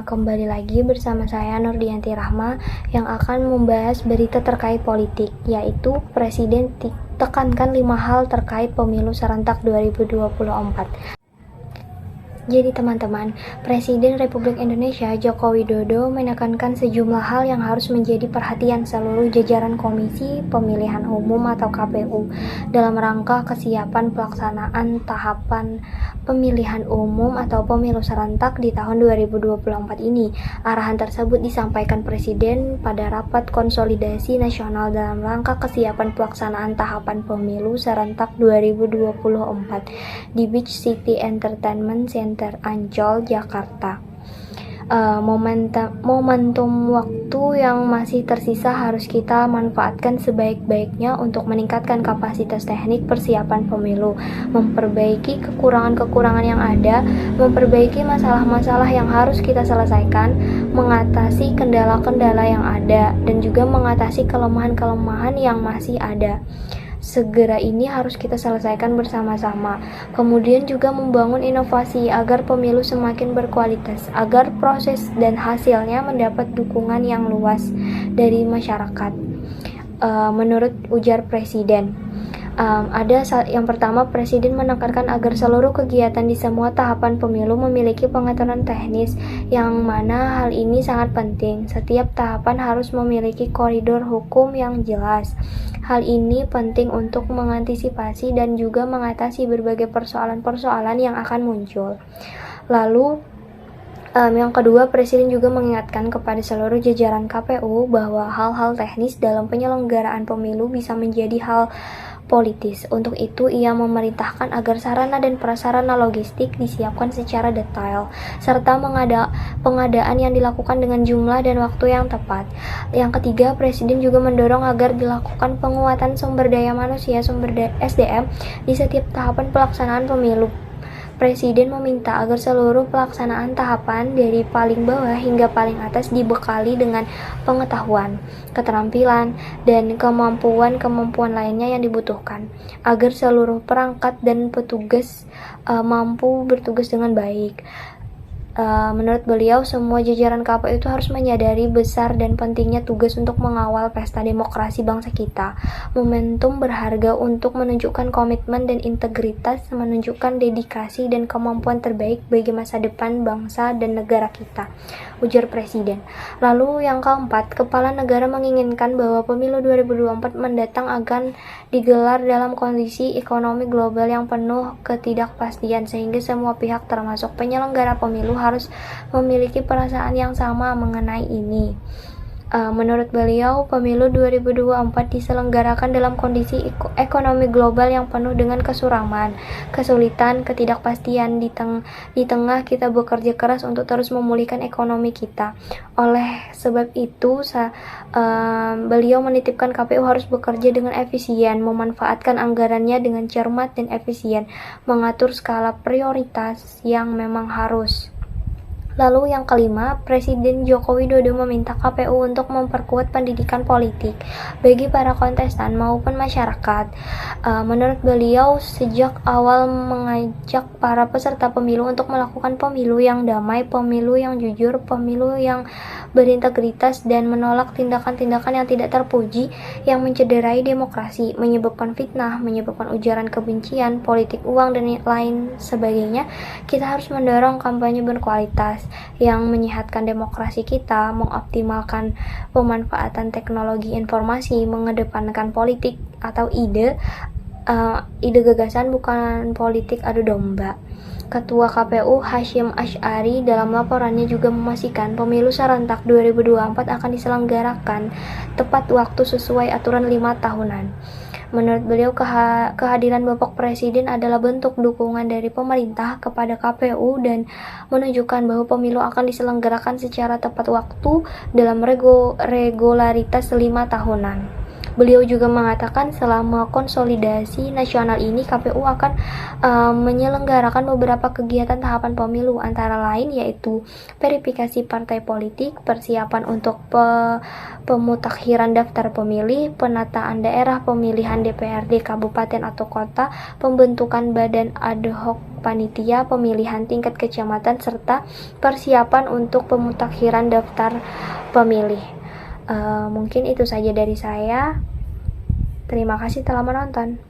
kembali lagi bersama saya Nurdianti Rahma yang akan membahas berita terkait politik, yaitu Presiden tekankan 5 hal terkait pemilu serentak 2024. Jadi teman-teman, Presiden Republik Indonesia Joko Widodo menekankan sejumlah hal yang harus menjadi perhatian seluruh jajaran Komisi Pemilihan Umum atau KPU dalam rangka kesiapan pelaksanaan tahapan pemilihan umum atau pemilu serentak di tahun 2024 ini. Arahan tersebut disampaikan Presiden pada rapat konsolidasi nasional dalam rangka kesiapan pelaksanaan tahapan pemilu serentak 2024 di Beach City Entertainment Center Ancol, Jakarta. Momentum waktu yang masih tersisa harus kita manfaatkan sebaik-baiknya untuk meningkatkan kapasitas teknik persiapan pemilu, memperbaiki kekurangan-kekurangan yang ada, memperbaiki masalah-masalah yang harus kita selesaikan, mengatasi kendala-kendala yang ada, dan juga mengatasi kelemahan-kelemahan yang masih ada. Segera ini harus kita selesaikan bersama-sama. Kemudian juga membangun inovasi agar pemilu semakin berkualitas, agar proses dan hasilnya mendapat dukungan yang luas dari masyarakat. Menurut ujar Presiden, yang pertama, Presiden menekankan agar seluruh kegiatan di semua tahapan pemilu memiliki pengaturan teknis, yang mana hal ini sangat penting. Setiap tahapan harus memiliki koridor hukum yang jelas. Hal ini penting untuk mengantisipasi dan juga mengatasi berbagai persoalan-persoalan yang akan muncul. Lalu, yang kedua, Presiden juga mengingatkan kepada seluruh jajaran KPU bahwa hal-hal teknis dalam penyelenggaraan pemilu bisa menjadi hal politis. Untuk itu, ia memerintahkan agar sarana dan prasarana logistik disiapkan secara detail, serta pengadaan yang dilakukan dengan jumlah dan waktu yang tepat. Yang ketiga, Presiden juga mendorong agar dilakukan penguatan sumber daya manusia, SDM, di setiap tahapan pelaksanaan pemilu. Presiden meminta agar seluruh pelaksanaan tahapan dari paling bawah hingga paling atas dibekali dengan pengetahuan, keterampilan, dan kemampuan lainnya yang dibutuhkan, agar seluruh perangkat dan petugas mampu bertugas dengan baik. Menurut beliau, semua jajaran KPU itu harus menyadari besar dan pentingnya tugas untuk mengawal pesta demokrasi bangsa kita. Momentum berharga untuk menunjukkan komitmen dan integritas, menunjukkan dedikasi dan kemampuan terbaik bagi masa depan bangsa dan negara kita, ujar Presiden. Lalu yang keempat, Kepala Negara menginginkan bahwa pemilu 2024 mendatang akan digelar dalam kondisi ekonomi global yang penuh ketidakpastian, sehingga semua pihak termasuk penyelenggara pemilu harus memiliki perasaan yang sama mengenai ini. Menurut beliau, pemilu 2024 diselenggarakan dalam kondisi ekonomi global yang penuh dengan kesuraman, kesulitan, ketidakpastian. Di tengah kita bekerja keras untuk terus memulihkan ekonomi kita. Oleh sebab itu, beliau menitipkan KPU harus bekerja dengan efisien, memanfaatkan anggarannya dengan cermat dan efisien, mengatur skala prioritas yang memang harus. Lalu yang kelima, Presiden Joko Widodo meminta KPU untuk memperkuat pendidikan politik bagi para kontestan maupun masyarakat. Menurut beliau, sejak awal mengajak para peserta pemilu untuk melakukan pemilu yang damai, pemilu yang jujur, pemilu yang berintegritas, dan menolak tindakan-tindakan yang tidak terpuji yang mencederai demokrasi, menyebabkan fitnah, menyebabkan ujaran kebencian, politik uang, dan lain sebagainya. Kita harus mendorong kampanye berkualitas yang menyehatkan demokrasi kita, mengoptimalkan pemanfaatan teknologi informasi, mengedepankan politik atau ide gagasan, bukan politik adu domba. Ketua KPU Hasyim Asy'ari dalam laporannya juga memastikan pemilu serentak 2024 akan diselenggarakan tepat waktu sesuai aturan 5 tahunan. Menurut beliau, kehadiran Bapak Presiden adalah bentuk dukungan dari pemerintah kepada KPU dan menunjukkan bahwa pemilu akan diselenggarakan secara tepat waktu dalam regularitas 5 tahunan. Beliau juga mengatakan selama konsolidasi nasional ini KPU akan menyelenggarakan beberapa kegiatan tahapan pemilu, antara lain yaitu verifikasi partai politik, persiapan untuk pemutakhiran daftar pemilih, penataan daerah pemilihan DPRD kabupaten atau kota, pembentukan badan ad hoc panitia pemilihan tingkat kecamatan, serta persiapan untuk pemutakhiran daftar pemilih. Mungkin itu saja dari saya. Terima kasih telah menonton.